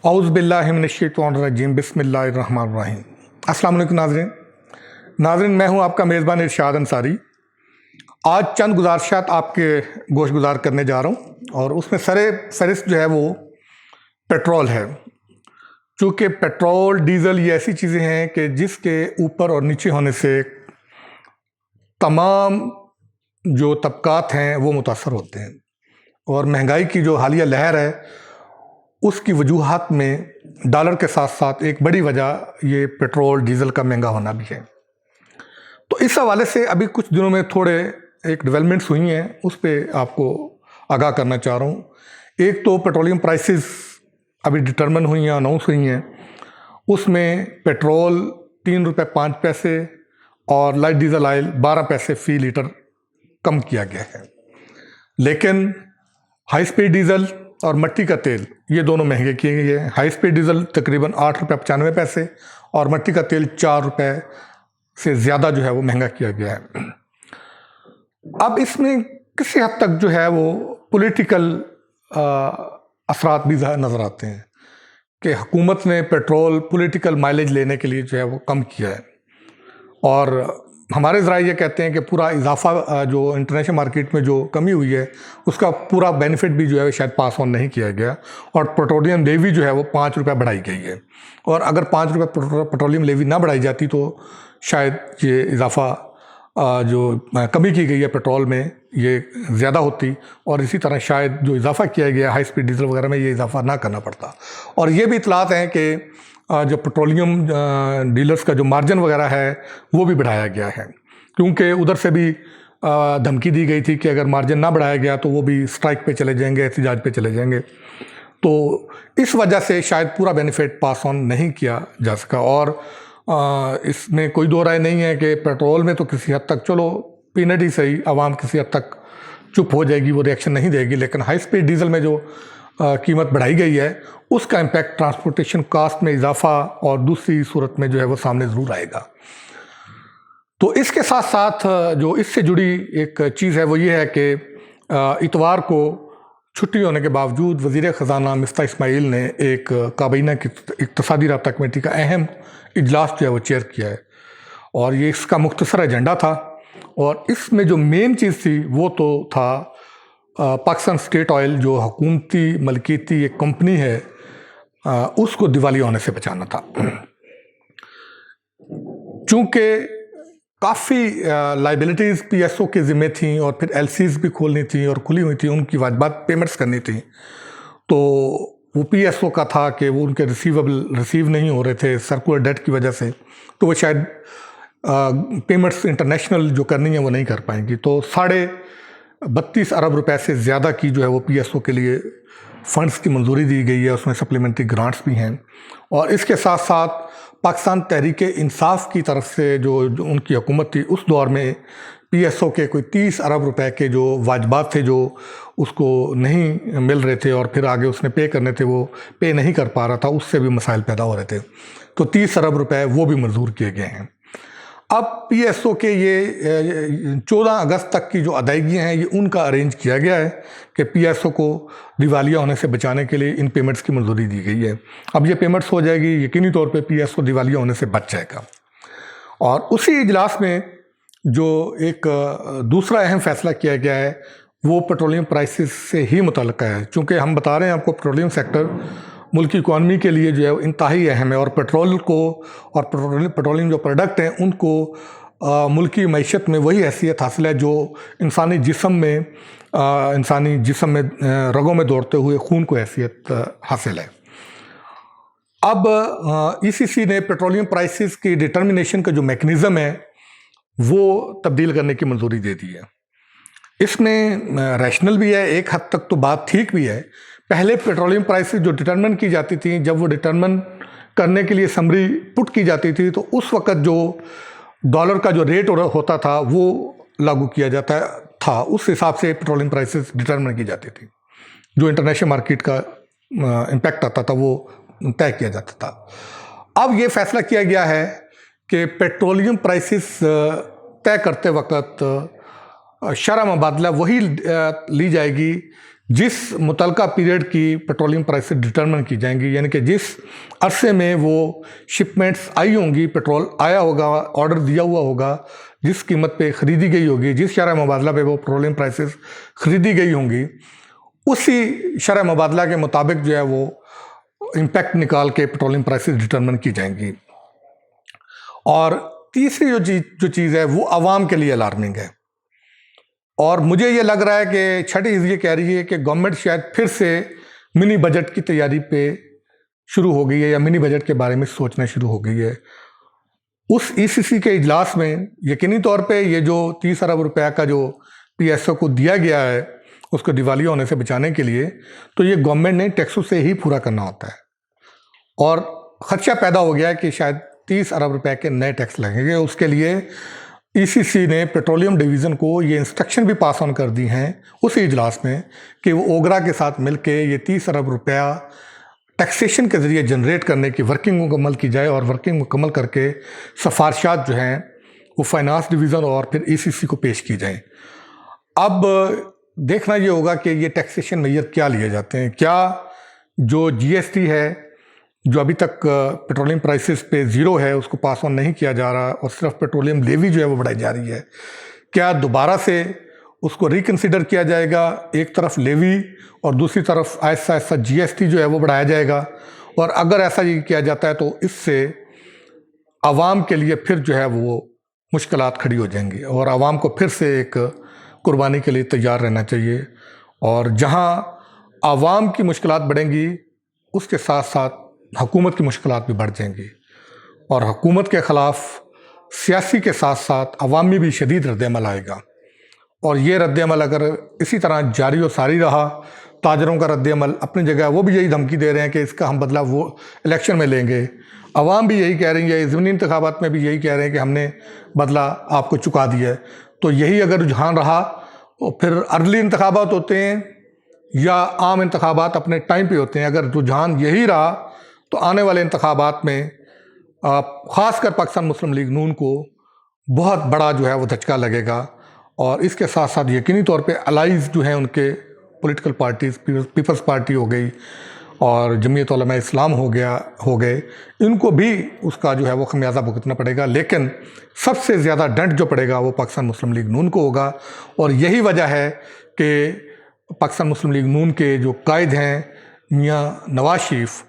औज़ु बिल्लाहि मिनश्शैतानिर्रजीम बिस्मिल्लाहिर्रहमानिर्रहीम। अस्सलाम वालेकुम नाज़रीन, मैं हूं आपका मेज़बान इरशाद अंसारी। आज चंद गुज़ारिशात आपके गोश गुज़ार करने जा रहा हूं और उसमें सरे फहरिस्त जो है वो पेट्रोल है। चूँकि पेट्रोल डीज़ल ये ऐसी चीज़ें हैं कि जिसके ऊपर और नीचे होने से तमाम जो तबकात हैं वो मुतासर होते हैं और महंगाई की जो हालिया लहर है उसकी वजूहात में डॉलर के साथ साथ एक बड़ी वजह ये पेट्रोल डीज़ल का महंगा होना भी है। तो इस हवाले से अभी कुछ दिनों में थोड़े एक डेवलपमेंट्स हुई हैं, उस पर आपको आगाह करना चाह रहा हूँ। एक तो पेट्रोलियम प्राइसेस अभी डिटरमिन हुई हैं, अनाउंस हुई हैं। उसमें पेट्रोल 3 रुपये 5 पैसे और लाइट डीजल ऑयल 12 पैसे फ़ी लीटर कम किया गया है। लेकिन हाई स्पीड डीजल और मट्टी का तेल ये दोनों महंगे किए गए हैं। हाई स्पीड डीजल तकरीबन 8 रुपये 95 पैसे और मट्टी का तेल 4 रुपये से ज़्यादा जो है वो महंगा किया गया है। अब इसमें किसी हद तक जो है वो पॉलिटिकल असरात भी नज़र आते हैं कि हुकूमत ने पेट्रोल पॉलिटिकल माइलेज लेने के लिए जो है वो कम किया है और हमारे ज़रा ये कहते हैं कि पूरा इजाफा जो इंटरनेशनल मार्केट में जो कमी हुई है उसका पूरा बेनिफिट भी जो है शायद पास ऑन नहीं किया गया और पेट्रोलियम लेवी जो है वो 5 रुपये बढ़ाई गई है। और अगर 5 रुपये पेट्रोलियम लेवी ना बढ़ाई जाती तो शायद ये इजाफा जो कमी की गई है पेट्रोल में ये ज़्यादा होती और इसी तरह शायद जो इजाफा किया गया हाई स्पीड डीजल वगैरह में ये इजाफा ना करना पड़ता। और ये भी इतलात हैं कि जो पेट्रोलियम डीलर्स का जो मार्जिन वगैरह है वो भी बढ़ाया गया है, क्योंकि उधर से भी धमकी दी गई थी कि अगर मार्जिन ना बढ़ाया गया तो वो भी स्ट्राइक पे चले जाएंगे, एहतजाज पे चले जाएंगे। तो इस वजह से शायद पूरा बेनिफिट पास ऑन नहीं किया जा सका। और इसमें कोई दो राय नहीं है कि पेट्रोल में तो किसी हद तक चलो पीनट ही सही, आवाम किसी हद तक चुप हो जाएगी, वो रिएक्शन नहीं देगी। लेकिन हाई स्पीड डीजल में जो कीमत बढ़ाई गई है उसका इम्पैक्ट ट्रांसपोर्टेशन कास्ट में इजाफा और दूसरी सूरत में जो है वो सामने ज़रूर आएगा। तो इसके साथ साथ जो इससे जुड़ी एक चीज़ है वो ये है कि इतवार को छुट्टी होने के बावजूद वज़ीर ख़जाना मिफ्ता इस्माइल ने एक काबीना की इक़्तिसादी राब्ता कमेटी का अहम इजलास जो है वो चेयर किया है और ये इसका मुख्तसर एजेंडा था। और इसमें जो मेन चीज़ थी वो तो था पाकिस्तान स्टेट ऑयल जो हुकूमती मलकीती एक कंपनी है उसको दिवालिया होने से बचाना था। चूँकि काफ़ी लाइबिलिटीज़ पीएसओ के ज़िम्मे थी और फिर एलसीज भी खोलनी थी और खुली हुई थी, उनकी वाजबात पेमेंट्स करनी थी। तो वो पीएसओ का था कि वो उनके रिसीव नहीं हो रहे थे सर्कुलर डेट की वजह से, तो वो शायद पेमेंट्स इंटरनेशनल जो करनी है वो नहीं कर पाएंगी। तो 32 अरब रुपए से ज़्यादा की जो है वो पीएसओ के लिए फ़ंड्स की मंजूरी दी गई है, उसमें सप्लीमेंट्री ग्रांट्स भी हैं। और इसके साथ साथ पाकिस्तान तहरीक इंसाफ की तरफ से जो उनकी हुकूमत थी उस दौर में पीएसओ के कोई 30 अरब रुपए के जो वाजबात थे जो उसको नहीं मिल रहे थे और फिर आगे उसने पे करने थे वो पे नहीं कर पा रहा था, उससे भी मसाइल पैदा हो रहे थे। तो 30 अरब रुपए वो भी मंजूर किए गए हैं। अब पीएसओ के ये 14 अगस्त तक की जो अदायगियाँ हैं ये उनका अरेंज किया गया है कि पीएसओ को दिवालिया होने से बचाने के लिए इन पेमेंट्स की मंजूरी दी गई है। अब ये पेमेंट्स हो जाएगी, यकीनी तौर पे पीएसओ दिवालिया होने से बच जाएगा। और उसी इजलास में जो एक दूसरा अहम फैसला किया गया है वो पेट्रोलियम प्राइसेस से ही मुतल्लिक़ है। चूँकि हम बता रहे हैं आपको पेट्रोलियम सेक्टर मुल्क की इकॉनमी के लिए जो है इंतहाई अहम है और पेट्रोल को और पेट्रोलियम जो प्रोडक्ट हैं उनको मुल्क की मईशत में वही हैसियत हासिल है जो इंसानी जिस्म में रगों में दौड़ते हुए खून को हैसियत हासिल है। अब ईसीसी ने पेट्रोलियम प्राइसेस की डिटर्मिनेशन का जो मैकेनिज़्म है वो तब्दील करने की मंजूरी दे दी है। इसमें रैशनल भी है, एक हद तक तो बात ठीक भी है। पहले पेट्रोलियम प्राइसेस जो डिटरमिन की जाती थी, जब वो डिटरमिन करने के लिए समरी पुट की जाती थी तो उस वक़्त जो डॉलर का जो रेट होता था वो लागू किया जाता था, उस हिसाब से पेट्रोलियम प्राइसेस डिटरमिन की जाती थी। जो इंटरनेशनल मार्केट का इम्पैक्ट आता था वो तय किया जाता था। अब ये फैसला किया गया है कि पेट्रोलियम प्राइसेस तय करते वक्त शरह मुबादला वही ली जाएगी जिस मुतलका पीरियड की पेट्रोलियम प्राइसेस डिटरमिन की जाएंगी, यानी कि जिस अरसे में वो शिपमेंट्स आई होंगी, पेट्रोल आया होगा, ऑर्डर दिया हुआ होगा, जिस कीमत पे ख़रीदी गई होगी, जिस शरह मुबादला पे वो पेट्रोलियम प्राइसेस ख़रीदी गई होंगी, उसी शरह मुबादला के मुताबिक जो है वो इम्पैक्ट निकाल के पेट्रोलियम प्राइसेस डिटरमिन की जाएंगी। और तीसरी जो चीज़ है वो आवाम के लिए अलार्मिंग है। और मुझे ये लग रहा है कि छठी ये कह रही है कि गवर्नमेंट शायद फिर से मिनी बजट की तैयारी पे शुरू हो गई है, या मिनी बजट के बारे में सोचना शुरू हो गई है। उस ईसीसी के इजलास में यकीनी तौर पे ये जो 30 अरब रुपया का जो पीएसओ को दिया गया है उसको दिवालिया होने से बचाने के लिए, तो ये गवर्नमेंट ने टैक्सों से ही पूरा करना होता है। और खदशा पैदा हो गया है कि शायद 30 अरब रुपए के नए टैक्स लगेंगे। उसके लिए ईसीसी ने पेट्रोलियम डिवीज़न को ये इंस्ट्रक्शन भी पास ऑन कर दी हैं उसी इजलास में कि वो ओगरा के साथ मिलके ये 30 अरब रुपया टैक्सेशन के ज़रिए जनरेट करने की वर्किंग मुकम्मल की जाए, और वर्किंग मुकम्मल करके सिफारिशात जो हैं वो फाइनेंस डिवीज़न और फिर ईसीसी को पेश की जाएँ। अब देखना ये होगा कि ये टैक्सेशन मेजर क्या लिए जाते हैं। क्या जो जीएसटी है जो अभी तक पेट्रोलियम प्राइसेस पे ज़ीरो है उसको पास ऑन नहीं किया जा रहा और सिर्फ पेट्रोलियम लेवी जो है वो बढ़ाई जा रही है, क्या दोबारा से उसको रिकन्सिडर किया जाएगा? एक तरफ लेवी और दूसरी तरफ ऐसा ऐसा जीएसटी जो है वो बढ़ाया जाएगा। और अगर ऐसा ही किया जाता है तो इससे आवाम के लिए फिर जो है वो मुश्किलात खड़ी हो जाएंगी, और आवाम को फिर से एक कुर्बानी के लिए तैयार रहना चाहिए। और जहां आवाम की मुश्किलात बढ़ेंगी उसके साथ साथ हुकूमत की मुश्किलात भी बढ़ जाएंगी, और हुकूमत के ख़िलाफ़ सियासी के साथ साथ अवामी भी शदीद रद्द-ए-अमल आएगा। और ये रद्द-ए-अमल अगर इसी तरह जारी और सारी रहा, ताजरों का रद्द-ए-अमल अपनी जगह, वो भी यही धमकी दे रहे हैं कि इसका हम बदला वो इलेक्शन में लेंगे। अवाम भी यही कह रही है, ज़मीनी इंतखाबात में भी यही कह रहे हैं कि हमने बदला आपको चुका दिया है। तो यही अगर रुझान रहा तो फिर अर्ली इंतखाबात होते हैं या आम इंतखाबात अपने टाइम पे होते हैं। अगर रुझान यही रहा तो आने वाले इंतखाबात में ख़ासकर पाकिस्तान मुस्लिम लीग नून को बहुत बड़ा जो है वो धचका लगेगा। और इसके साथ साथ यकीनी तौर पे अलाइज जो हैं उनके पॉलिटिकल पार्टीज़, पीपल्स पार्टी हो गई और जमीयत उलमा इस्लाम हो गए, इनको भी उसका जो है वो खमियाजा भुगतना पड़ेगा। लेकिन सबसे ज़्यादा डंट जो पड़ेगा वो पाकिस्तान मुस्लिम लीग नून को होगा। और यही वजह है कि पाकिस्तान मुस्लिम लीग नून के जो कायद हैं मियाँ नवाज शरीफ,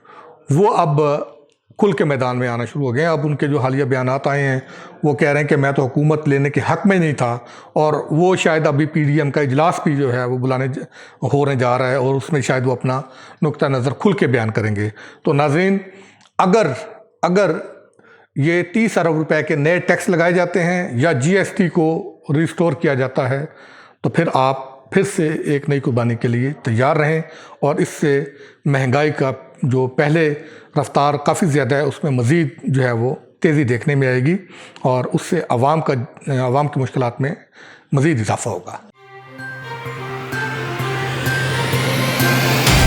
वो अब खुल के मैदान में आना शुरू हो गए हैं। अब उनके जो हालिया बयानात आए हैं वो कह रहे हैं कि मैं तो हुकूमत लेने के हक़ में नहीं था, और वो शायद अभी पीडीएम का इजलास भी जो है वो होने जा रहा है और उसमें शायद वो अपना नुक्ता नज़र खुल के बयान करेंगे। तो नाज़रीन, अगर ये 30 अरब रुपए के नए टैक्स लगाए जाते हैं या जीएसटी को रिस्टोर किया जाता है तो फिर आप फिर से एक नई कुर्बानी के लिए तैयार रहें, और इससे महंगाई का जो पहले रफ्तार काफ़ी ज़्यादा है उसमें मज़ीद जो है वो तेज़ी देखने में आएगी, और उससे आवाम की मुश्किलात में मज़ीद इजाफ़ा होगा।